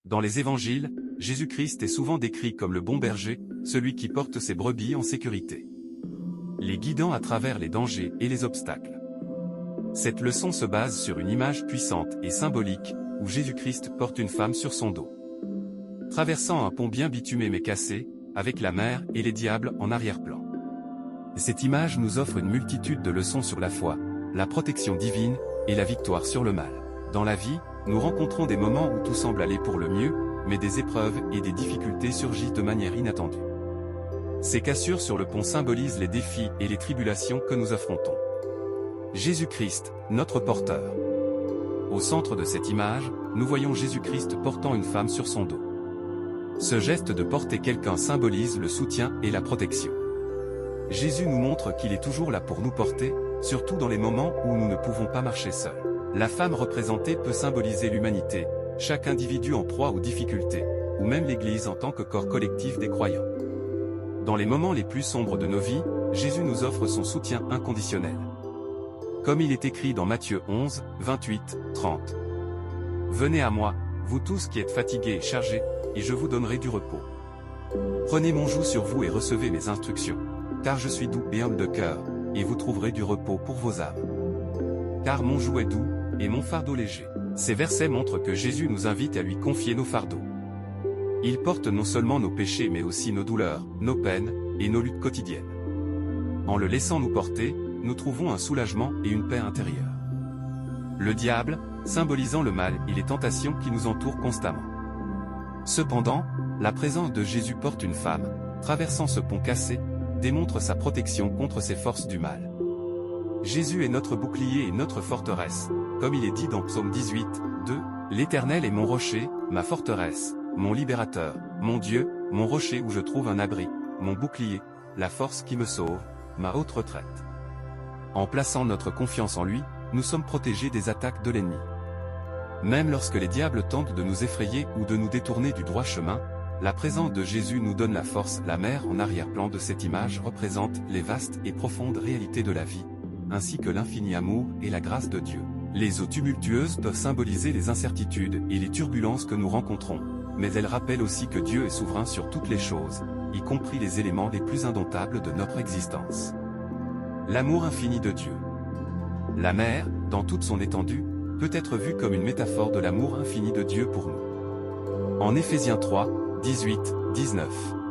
Dans les évangiles, Jésus-Christ est souvent décrit comme le bon berger, celui qui porte ses brebis en sécurité, les guidant à travers les dangers et les obstacles. Cette leçon se base sur une image puissante et symbolique, où Jésus-Christ porte une femme sur son dos, traversant un pont bien bitumé mais cassé, avec la mer et les diables en arrière-plan. Cette image nous offre une multitude de leçons sur la foi, la protection divine, et la victoire sur le mal. Dans la vie, nous rencontrons des moments où tout semble aller pour le mieux, mais des épreuves et des difficultés surgissent de manière inattendue. Ces cassures sur le pont symbolisent les défis et les tribulations que nous affrontons. Jésus-Christ, notre porteur. Au centre de cette image, nous voyons Jésus-Christ portant une femme sur son dos. Ce geste de porter quelqu'un symbolise le soutien et la protection. Jésus nous montre qu'il est toujours là pour nous porter, surtout dans les moments où nous ne pouvons pas marcher seuls. La femme représentée peut symboliser l'humanité, chaque individu en proie aux difficultés, ou même l'Église en tant que corps collectif des croyants. Dans les moments les plus sombres de nos vies, Jésus nous offre son soutien inconditionnel. Comme il est écrit dans Matthieu 11, 28, 30. « Venez à moi, vous tous qui êtes fatigués et chargés, et je vous donnerai du repos. Prenez mon joug sur vous et recevez mes instructions, car je suis doux et humble de cœur, et vous trouverez du repos pour vos âmes. Car mon joug est doux, et mon fardeau léger. » Ces versets montrent que Jésus nous invite à lui confier nos fardeaux. Il porte non seulement nos péchés mais aussi nos douleurs, nos peines, et nos luttes quotidiennes. En le laissant nous porter, nous trouvons un soulagement et une paix intérieure. Le diable, symbolisant le mal et les tentations qui nous entourent constamment. Cependant, la présence de Jésus porte une femme, traversant ce pont cassé, démontre sa protection contre ces forces du mal. Jésus est notre bouclier et notre forteresse, comme il est dit dans Psaume 18, 2, « L'Éternel est mon rocher, ma forteresse, mon libérateur, mon Dieu, mon rocher où je trouve un abri, mon bouclier, la force qui me sauve, ma haute retraite. » En plaçant notre confiance en lui, nous sommes protégés des attaques de l'ennemi. Même lorsque les diables tentent de nous effrayer ou de nous détourner du droit chemin, la présence de Jésus nous donne la force. La mer en arrière-plan de cette image représente les vastes et profondes réalités de la vie, ainsi que l'infini amour et la grâce de Dieu. Les eaux tumultueuses peuvent symboliser les incertitudes et les turbulences que nous rencontrons, mais elles rappellent aussi que Dieu est souverain sur toutes les choses, y compris les éléments les plus indomptables de notre existence. L'amour infini de Dieu. La mer, dans toute son étendue, peut être vue comme une métaphore de l'amour infini de Dieu pour nous. En Éphésiens 3, 18, 19,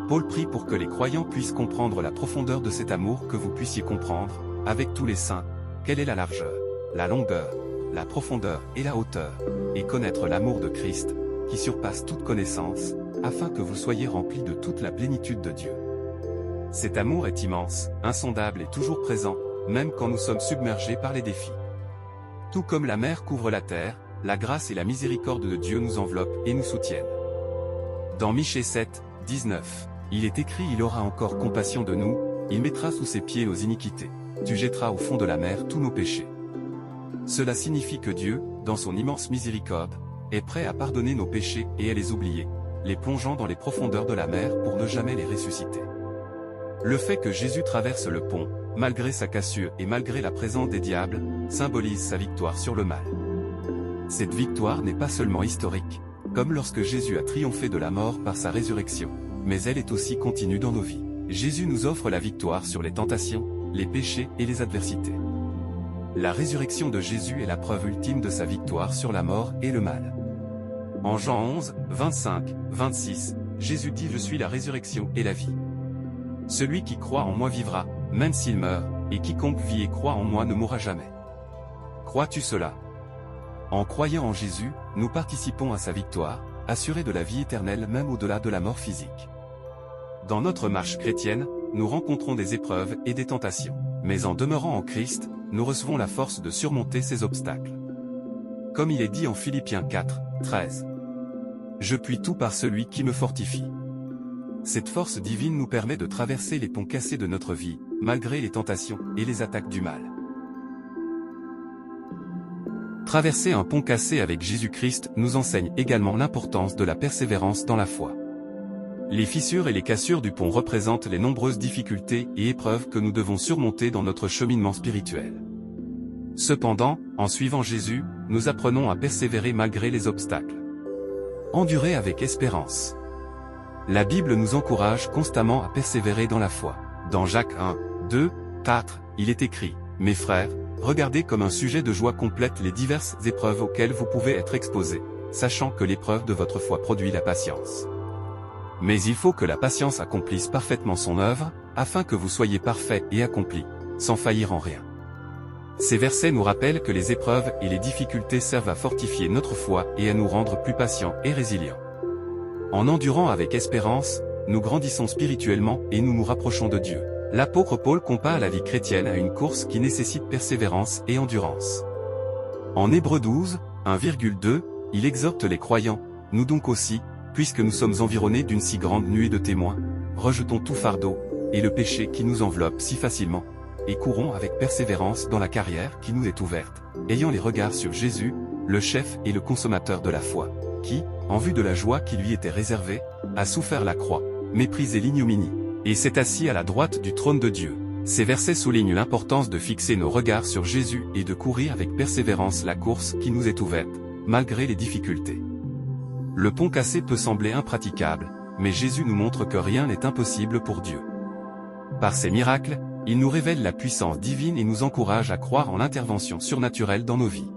Paul prie pour que les croyants puissent comprendre la profondeur de cet amour, que vous puissiez comprendre, avec tous les saints, quelle est la largeur, la longueur, la profondeur et la hauteur, et connaître l'amour de Christ, qui surpasse toute connaissance, afin que vous soyez remplis de toute la plénitude de Dieu. Cet amour est immense, insondable et toujours présent, même quand nous sommes submergés par les défis. Tout comme la mer couvre la terre, la grâce et la miséricorde de Dieu nous enveloppent et nous soutiennent. Dans Michée 7, 19, il est écrit « Il aura encore compassion de nous, il mettra sous ses pieds nos iniquités. Tu jetteras au fond de la mer tous nos péchés. » Cela signifie que Dieu, dans son immense miséricorde, est prêt à pardonner nos péchés et à les oublier, les plongeant dans les profondeurs de la mer pour ne jamais les ressusciter. Le fait que Jésus traverse le pont, malgré sa cassure et malgré la présence des diables, symbolise sa victoire sur le mal. Cette victoire n'est pas seulement historique, comme lorsque Jésus a triomphé de la mort par sa résurrection, mais elle est aussi continue dans nos vies. Jésus nous offre la victoire sur les tentations, les péchés et les adversités. La résurrection de Jésus est la preuve ultime de sa victoire sur la mort et le mal. En Jean 11, 25, 26, Jésus dit « Je suis la résurrection et la vie. Celui qui croit en moi vivra, même s'il meurt, et quiconque vit et croit en moi ne mourra jamais. » Crois-tu cela? En croyant en Jésus, nous participons à sa victoire, assurés de la vie éternelle même au-delà de la mort physique. Dans notre marche chrétienne, nous rencontrons des épreuves et des tentations. Mais en demeurant en Christ, nous recevons la force de surmonter ces obstacles. Comme il est dit en Philippiens 4, 13. « Je puis tout par celui qui me fortifie. » Cette force divine nous permet de traverser les ponts cassés de notre vie, malgré les tentations et les attaques du mal. Traverser un pont cassé avec Jésus-Christ nous enseigne également l'importance de la persévérance dans la foi. Les fissures et les cassures du pont représentent les nombreuses difficultés et épreuves que nous devons surmonter dans notre cheminement spirituel. Cependant, en suivant Jésus, nous apprenons à persévérer malgré les obstacles. Endurez avec espérance. La Bible nous encourage constamment à persévérer dans la foi. Dans Jacques 1, 2, 4, il est écrit « Mes frères, regardez comme un sujet de joie complète les diverses épreuves auxquelles vous pouvez être exposés, sachant que l'épreuve de votre foi produit la patience. Mais il faut que la patience accomplisse parfaitement son œuvre, afin que vous soyez parfaits et accomplis, sans faillir en rien. » Ces versets nous rappellent que les épreuves et les difficultés servent à fortifier notre foi et à nous rendre plus patients et résilients. En endurant avec espérance, nous grandissons spirituellement et nous nous rapprochons de Dieu. L'apôtre Paul compare la vie chrétienne à une course qui nécessite persévérance et endurance. En Hébreux 12, 1,2, il exhorte les croyants, nous donc aussi, puisque nous sommes environnés d'une si grande nuée de témoins, rejetons tout fardeau, et le péché qui nous enveloppe si facilement, et courons avec persévérance dans la carrière qui nous est ouverte, ayant les regards sur Jésus, le chef et le consommateur de la foi, qui, en vue de la joie qui lui était réservée, a souffert la croix, méprisé l'ignominie, et s'est assis à la droite du trône de Dieu. Ces versets soulignent l'importance de fixer nos regards sur Jésus et de courir avec persévérance la course qui nous est ouverte, malgré les difficultés. Le pont cassé peut sembler impraticable, mais Jésus nous montre que rien n'est impossible pour Dieu. Par ses miracles, il nous révèle la puissance divine et nous encourage à croire en l'intervention surnaturelle dans nos vies.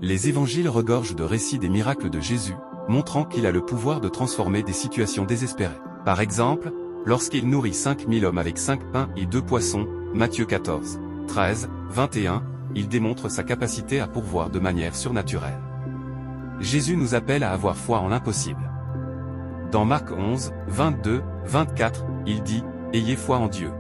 Les évangiles regorgent de récits des miracles de Jésus, montrant qu'il a le pouvoir de transformer des situations désespérées. Par exemple, lorsqu'il nourrit 5000 hommes avec 5 pains et 2 poissons, Matthieu 14, 13, 21, il démontre sa capacité à pourvoir de manière surnaturelle. Jésus nous appelle à avoir foi en l'impossible. Dans Marc 11, 22, 24, il dit « Ayez foi en Dieu.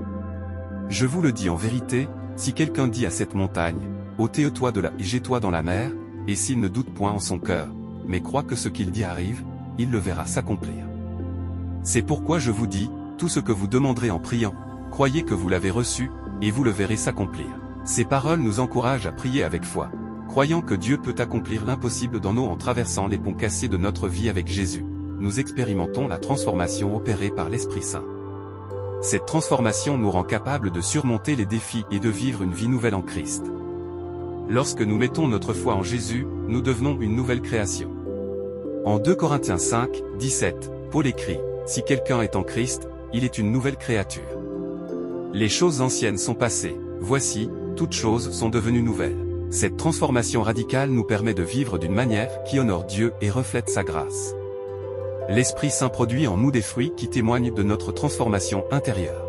Je vous le dis en vérité, si quelqu'un dit à cette montagne, ôtez-toi de là et jette-toi dans la mer, et s'il ne doute point en son cœur, mais croit que ce qu'il dit arrive, il le verra s'accomplir. C'est pourquoi je vous dis, tout ce que vous demanderez en priant, croyez que vous l'avez reçu, et vous le verrez s'accomplir. » Ces paroles nous encouragent à prier avec foi, croyant que Dieu peut accomplir l'impossible dans nous en traversant les ponts cassés de notre vie avec Jésus. Nous expérimentons la transformation opérée par l'Esprit Saint. Cette transformation nous rend capables de surmonter les défis et de vivre une vie nouvelle en Christ. Lorsque nous mettons notre foi en Jésus, nous devenons une nouvelle création. En 2 Corinthiens 5, 17, Paul écrit « Si quelqu'un est en Christ, il est une nouvelle créature. Les choses anciennes sont passées, voici, toutes choses sont devenues nouvelles. » Cette transformation radicale nous permet de vivre d'une manière qui honore Dieu et reflète sa grâce. L'Esprit Saint produit en nous des fruits qui témoignent de notre transformation intérieure.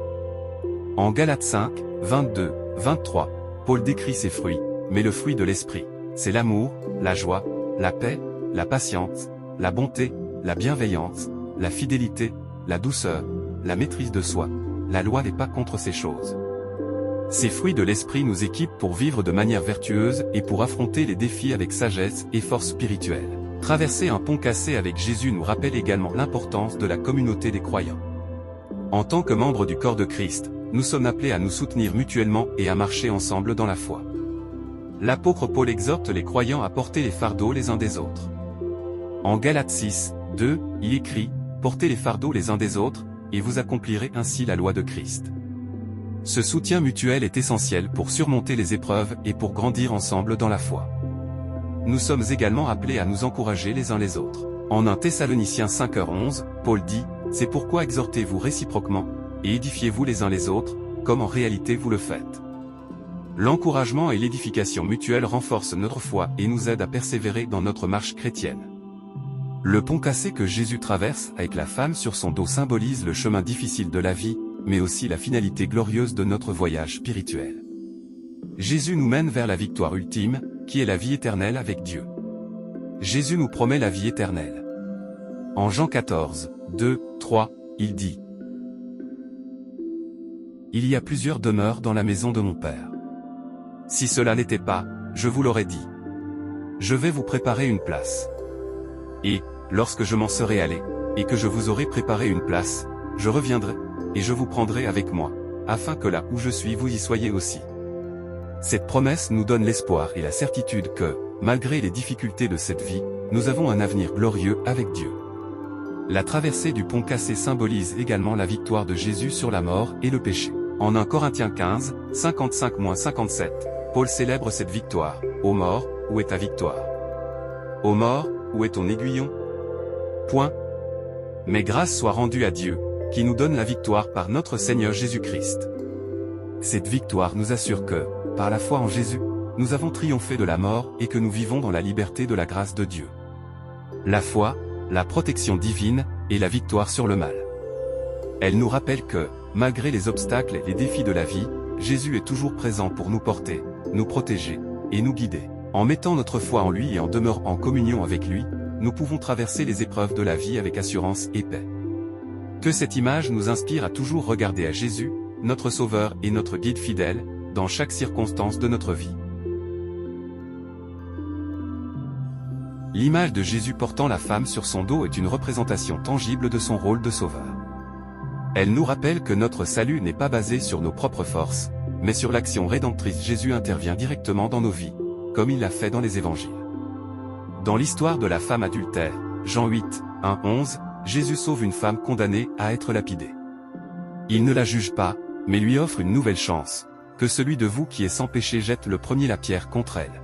En Galates 5, 22, 23, Paul décrit ces fruits, mais le fruit de l'Esprit, c'est l'amour, la joie, la paix, la patience, la bonté, la bienveillance, la fidélité, la douceur, la maîtrise de soi. La loi n'est pas contre ces choses. Ces fruits de l'Esprit nous équipent pour vivre de manière vertueuse et pour affronter les défis avec sagesse et force spirituelle. Traverser un pont cassé avec Jésus nous rappelle également l'importance de la communauté des croyants. En tant que membres du corps de Christ, nous sommes appelés à nous soutenir mutuellement et à marcher ensemble dans la foi. L'apôtre Paul exhorte les croyants à porter les fardeaux les uns des autres. En Galates 6, 2, il écrit « Portez les fardeaux les uns des autres, et vous accomplirez ainsi la loi de Christ. » Ce soutien mutuel est essentiel pour surmonter les épreuves et pour grandir ensemble dans la foi. Nous sommes également appelés à nous encourager les uns les autres. En 1 Thessaloniciens 5h11, Paul dit « C'est pourquoi exhortez-vous réciproquement, et édifiez-vous les uns les autres, comme en réalité vous le faites. » L'encouragement et l'édification mutuelle renforcent notre foi et nous aident à persévérer dans notre marche chrétienne. Le pont cassé que Jésus traverse avec la femme sur son dos symbolise le chemin difficile de la vie, mais aussi la finalité glorieuse de notre voyage spirituel. Jésus nous mène vers la victoire ultime, qui est la vie éternelle avec Dieu. Jésus nous promet la vie éternelle. En Jean 14, 2, 3, il dit « Il y a plusieurs demeures dans la maison de mon Père. Si cela n'était pas, je vous l'aurais dit. Je vais vous préparer une place. Et, lorsque je m'en serai allé, et que je vous aurai préparé une place, je reviendrai, et je vous prendrai avec moi, afin que là où je suis vous y soyez aussi. » Cette promesse nous donne l'espoir et la certitude que, malgré les difficultés de cette vie, nous avons un avenir glorieux avec Dieu. La traversée du pont cassé symbolise également la victoire de Jésus sur la mort et le péché. En 1 Corinthiens 15, 55-57, Paul célèbre cette victoire. « Ô mort, où est ta victoire? Ô mort, où est ton aiguillon? Point. Mais grâce soit rendue à Dieu, qui nous donne la victoire par notre Seigneur Jésus-Christ. Cette victoire nous assure que, par la foi en Jésus, nous avons triomphé de la mort et que nous vivons dans la liberté de la grâce de Dieu. La foi, la protection divine, et la victoire sur le mal. Elle nous rappelle que, malgré les obstacles et les défis de la vie, Jésus est toujours présent pour nous porter, nous protéger, et nous guider. En mettant notre foi en lui et en demeurant en communion avec lui, nous pouvons traverser les épreuves de la vie avec assurance et paix. Que cette image nous inspire à toujours regarder à Jésus, notre Sauveur et notre guide fidèle, dans chaque circonstance de notre vie. L'image de Jésus portant la femme sur son dos est une représentation tangible de son rôle de sauveur. Elle nous rappelle que notre salut n'est pas basé sur nos propres forces, mais sur l'action rédemptrice. Jésus intervient directement dans nos vies, comme il l'a fait dans les évangiles. Dans l'histoire de la femme adultère, Jean 8, 1-11, Jésus sauve une femme condamnée à être lapidée. Il ne la juge pas, mais lui offre une nouvelle chance, que celui de vous qui est sans péché jette le premier la pierre contre elle.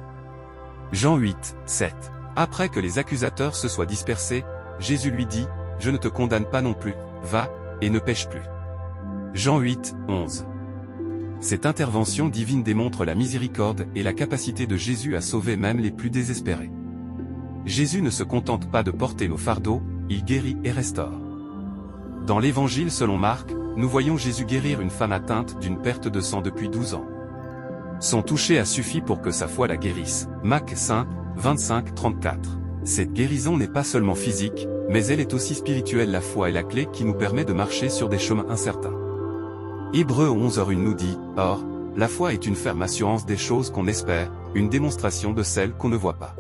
Jean 8, 7. Après que les accusateurs se soient dispersés, Jésus lui dit, « Je ne te condamne pas non plus, va, et ne pêche plus. » Jean 8, 11. Cette intervention divine démontre la miséricorde et la capacité de Jésus à sauver même les plus désespérés. Jésus ne se contente pas de porter nos fardeaux, il guérit et restaure. Dans l'Évangile selon Marc, nous voyons Jésus guérir une femme atteinte d'une perte de sang depuis 12 ans. Son toucher a suffi pour que sa foi la guérisse. Marc 5, 25-34. Cette guérison n'est pas seulement physique, mais elle est aussi spirituelle. La foi est la clé qui nous permet de marcher sur des chemins incertains. Hébreux 11:1 nous dit, « Or, la foi est une ferme assurance des choses qu'on espère, une démonstration de celles qu'on ne voit pas. »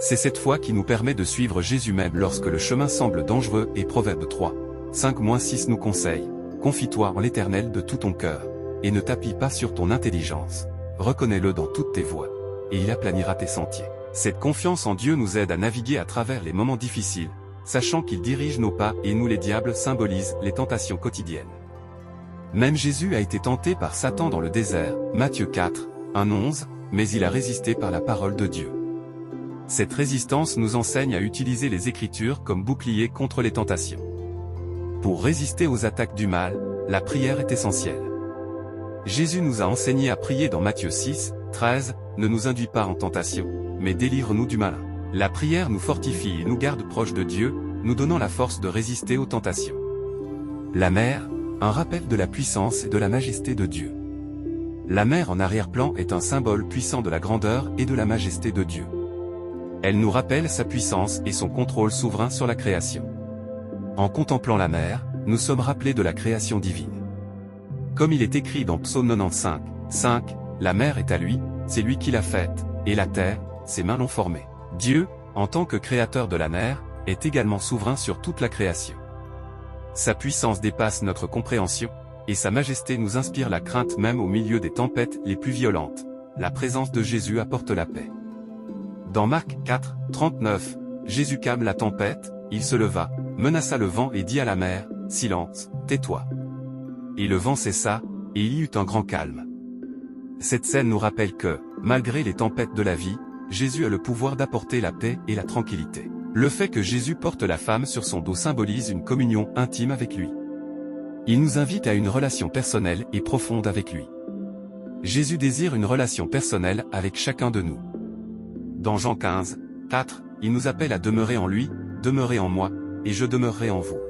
C'est cette foi qui nous permet de suivre Jésus même lorsque le chemin semble dangereux et Proverbe 3, 5-6 nous conseille, « Confie-toi en l'Éternel de tout ton cœur, et ne t'appuie pas sur ton intelligence, reconnais-le dans toutes tes voies, et il aplanira tes sentiers. » Cette confiance en Dieu nous aide à naviguer à travers les moments difficiles, sachant qu'il dirige nos pas et nous les diables symbolisent les tentations quotidiennes. Même Jésus a été tenté par Satan dans le désert, Matthieu 4, 1-11, mais il a résisté par la parole de Dieu. Cette résistance nous enseigne à utiliser les Écritures comme bouclier contre les tentations. Pour résister aux attaques du mal, la prière est essentielle. Jésus nous a enseigné à prier dans Matthieu 6, 13, « Ne nous induis pas en tentation, mais délivre-nous du malin. » La prière nous fortifie et nous garde proches de Dieu, nous donnant la force de résister aux tentations. La mer, un rappel de la puissance et de la majesté de Dieu. La mer en arrière-plan est un symbole puissant de la grandeur et de la majesté de Dieu. Elle nous rappelle sa puissance et son contrôle souverain sur la création. En contemplant la mer, nous sommes rappelés de la création divine. Comme il est écrit dans Psaume 95, 5, « La mer est à lui, c'est lui qui l'a faite, et la terre, ses mains l'ont formée. » Dieu, en tant que créateur de la mer, est également souverain sur toute la création. Sa puissance dépasse notre compréhension, et sa majesté nous inspire la crainte même au milieu des tempêtes les plus violentes. La présence de Jésus apporte la paix. Dans Marc 4, 39, Jésus calme la tempête, il se leva, menaça le vent et dit à la mer, « Silence, tais-toi. » Et le vent cessa, et il y eut un grand calme. Cette scène nous rappelle que, malgré les tempêtes de la vie, Jésus a le pouvoir d'apporter la paix et la tranquillité. Le fait que Jésus porte la femme sur son dos symbolise une communion intime avec lui. Il nous invite à une relation personnelle et profonde avec lui. Jésus désire une relation personnelle avec chacun de nous. Dans Jean 15, 4, il nous appelle à demeurer en lui, « Demeurez en moi, et je demeurerai en vous. »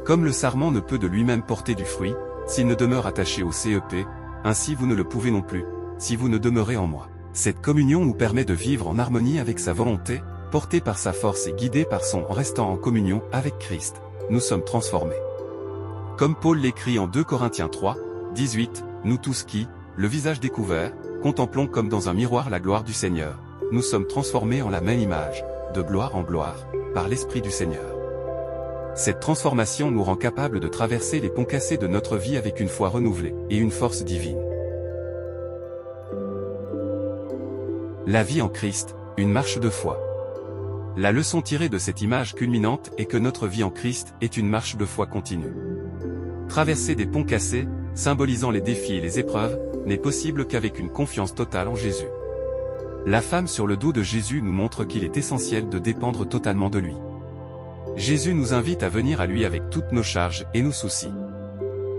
Comme le sarment ne peut de lui-même porter du fruit, s'il ne demeure attaché au CEP, ainsi vous ne le pouvez non plus, si vous ne demeurez en moi. Cette communion nous permet de vivre en harmonie avec sa volonté, portée par sa force et guidée par son en restant en communion avec Christ, nous sommes transformés. Comme Paul l'écrit en 2 Corinthiens 3, 18, nous tous qui, le visage découvert, contemplons comme dans un miroir la gloire du Seigneur, nous sommes transformés en la même image, de gloire en gloire, par l'Esprit du Seigneur. Cette transformation nous rend capables de traverser les ponts cassés de notre vie avec une foi renouvelée et une force divine. La vie en Christ, une marche de foi. La leçon tirée de cette image culminante est que notre vie en Christ est une marche de foi continue. Traverser des ponts cassés, symbolisant les défis et les épreuves, n'est possible qu'avec une confiance totale en Jésus. La femme sur le dos de Jésus nous montre qu'il est essentiel de dépendre totalement de lui. Jésus nous invite à venir à lui avec toutes nos charges et nos soucis.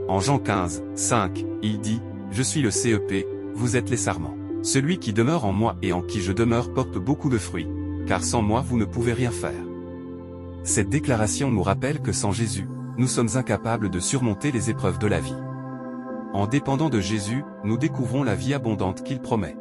En Jean 15, 5, il dit, « Je suis le CEP, vous êtes les sarments. Celui qui demeure en moi et en qui je demeure porte beaucoup de fruits, car sans moi vous ne pouvez rien faire. » Cette déclaration nous rappelle que sans Jésus, nous sommes incapables de surmonter les épreuves de la vie. En dépendant de Jésus, nous découvrons la vie abondante qu'il promet.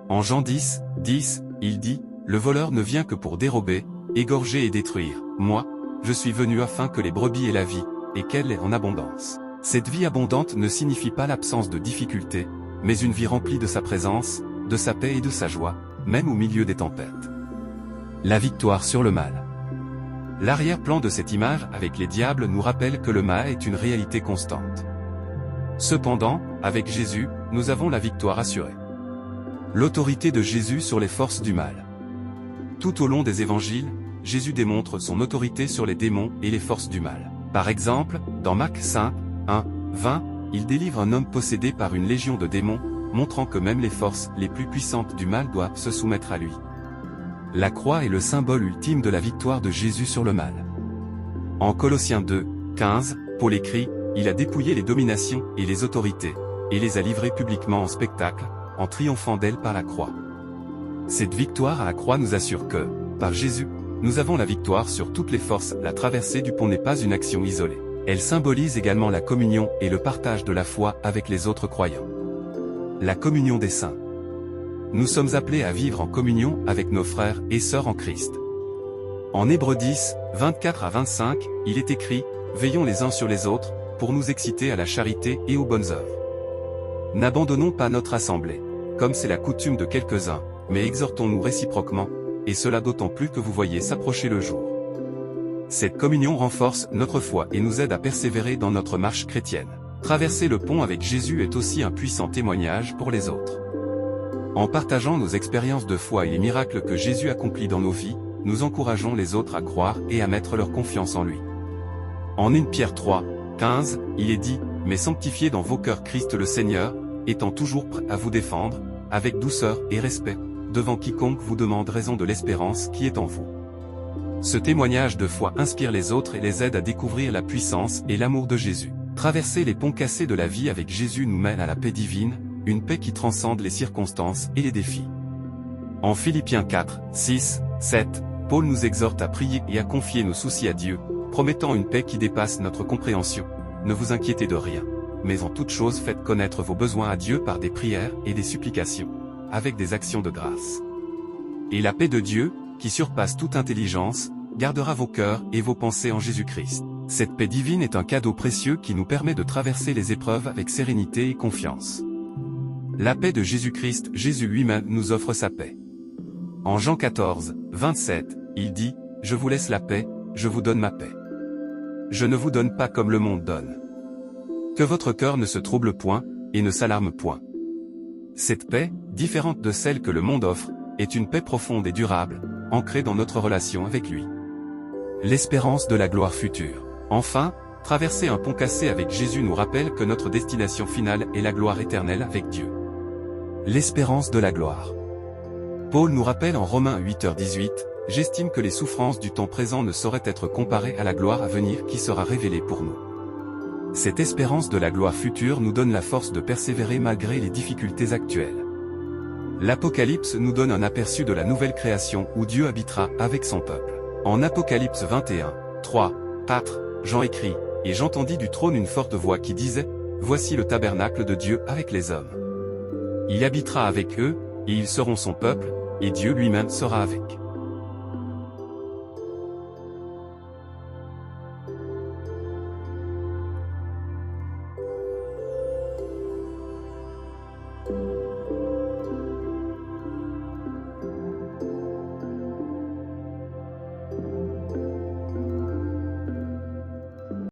En Jean 10, 10, il dit, « Le voleur ne vient que pour dérober, égorger et détruire. Moi, je suis venu afin que les brebis aient la vie, et qu'elle ait en abondance. » Cette vie abondante ne signifie pas l'absence de difficultés, mais une vie remplie de sa présence, de sa paix et de sa joie, même au milieu des tempêtes. La victoire sur le mal. L'arrière-plan de cette image avec les diables nous rappelle que le mal est une réalité constante. Cependant, avec Jésus, nous avons la victoire assurée. L'autorité de Jésus sur les forces du mal. Tout au long des évangiles, Jésus démontre son autorité sur les démons et les forces du mal. Par exemple, dans Marc 5, 1, 20, il délivre un homme possédé par une légion de démons, montrant que même les forces les plus puissantes du mal doivent se soumettre à lui. La croix est le symbole ultime de la victoire de Jésus sur le mal. En Colossiens 2, 15, Paul écrit, « Il a dépouillé les dominations et les autorités, et les a livrées publiquement en spectacle, en triomphant d'elles par la croix. » Cette victoire à la croix nous assure que, par Jésus, nous avons la victoire sur toutes les forces. La traversée du pont n'est pas une action isolée. Elle symbolise également la communion et le partage de la foi avec les autres croyants. La communion des saints. Nous sommes appelés à vivre en communion avec nos frères et sœurs en Christ. En Hébreux 10, 24 à 25, il est écrit, « Veillons les uns sur les autres, pour nous exciter à la charité et aux bonnes œuvres. N'abandonnons pas notre assemblée, comme c'est la coutume de quelques-uns, mais exhortons-nous réciproquement, et cela d'autant plus que vous voyez s'approcher le jour. » Cette communion renforce notre foi et nous aide à persévérer dans notre marche chrétienne. Traverser le pont avec Jésus est aussi un puissant témoignage pour les autres. En partageant nos expériences de foi et les miracles que Jésus accomplit dans nos vies, nous encourageons les autres à croire et à mettre leur confiance en lui. En 1 Pierre 3, 15, il est dit, « Mais sanctifiez dans vos cœurs Christ le Seigneur, étant toujours prêt à vous défendre, avec douceur et respect, devant quiconque vous demande raison de l'espérance qui est en vous. » Ce témoignage de foi inspire les autres et les aide à découvrir la puissance et l'amour de Jésus. Traverser les ponts cassés de la vie avec Jésus nous mène à la paix divine, une paix qui transcende les circonstances et les défis. En Philippiens 4, 6, 7, Paul nous exhorte à prier et à confier nos soucis à Dieu, promettant une paix qui dépasse notre compréhension. Ne vous inquiétez de rien, mais en toute chose faites connaître vos besoins à Dieu par des prières et des supplications, avec des actions de grâce. Et la paix de Dieu, qui surpasse toute intelligence, gardera vos cœurs et vos pensées en Jésus-Christ. Cette paix divine est un cadeau précieux qui nous permet de traverser les épreuves avec sérénité et confiance. La paix de Jésus-Christ, Jésus lui-même nous offre sa paix. En Jean 14, 27, il dit, « Je vous laisse la paix, je vous donne ma paix. Je ne vous donne pas comme le monde donne. Que votre cœur ne se trouble point, et ne s'alarme point. » Cette paix, différente de celle que le monde offre, est une paix profonde et durable, ancrée dans notre relation avec lui. L'espérance de la gloire future. Enfin, traverser un pont cassé avec Jésus nous rappelle que notre destination finale est la gloire éternelle avec Dieu. L'espérance de la gloire. Paul nous rappelle en Romains 8h18, « J'estime que les souffrances du temps présent ne sauraient être comparées à la gloire à venir qui sera révélée pour nous. » Cette espérance de la gloire future nous donne la force de persévérer malgré les difficultés actuelles. L'Apocalypse nous donne un aperçu de la nouvelle création où Dieu habitera avec son peuple. En Apocalypse 21, 3, 4, Jean écrit, « Et j'entendis du trône une forte voix qui disait, Voici le tabernacle de Dieu avec les hommes. Il habitera avec eux, et ils seront son peuple, et Dieu lui-même sera avec.